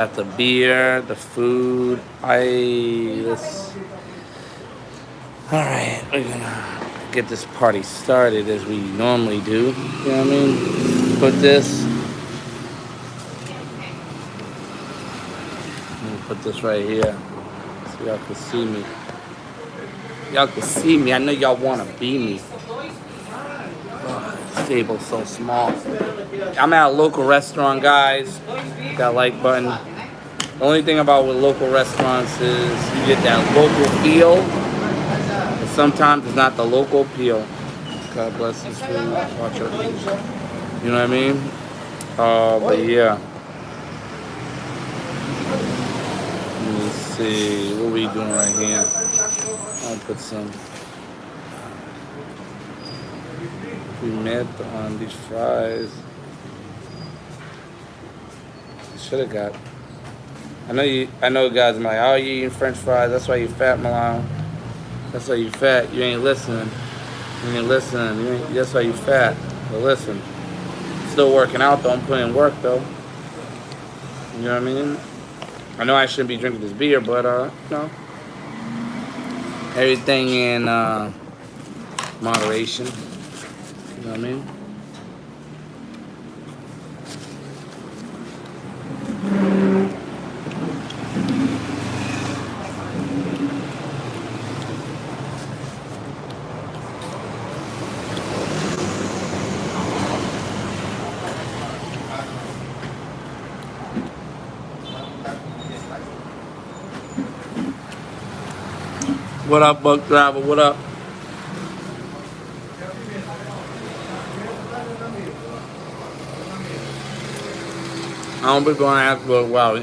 Got the beer, the food. Let's. All right, we're gonna get this party started as we normally do. You know what I mean? Put this. Let me put this right here so y'all can see me. Y'all can see me. I know y'all wanna be me. This table's so small. I'm at a local restaurant, guys. That like button. The only thing about with local restaurants is you get that local feel, but sometimes it's not the local appeal. God bless this food. Watch it. You know what I mean? But yeah. Let me see. What are we doing right here? I'll put some pimento on these fries. Should have got. I know guys are like, oh, you eating French fries. That's why you fat, Milan. That's why you fat. You ain't listening. You ain't listening. That's why you fat. But listen, still working out though. I'm putting in work though. You know what I mean? I know I shouldn't be drinking this beer, but no. Everything in moderation. You know what I mean? What up, Buck Driver? What up? I don't be going to ask, but wow,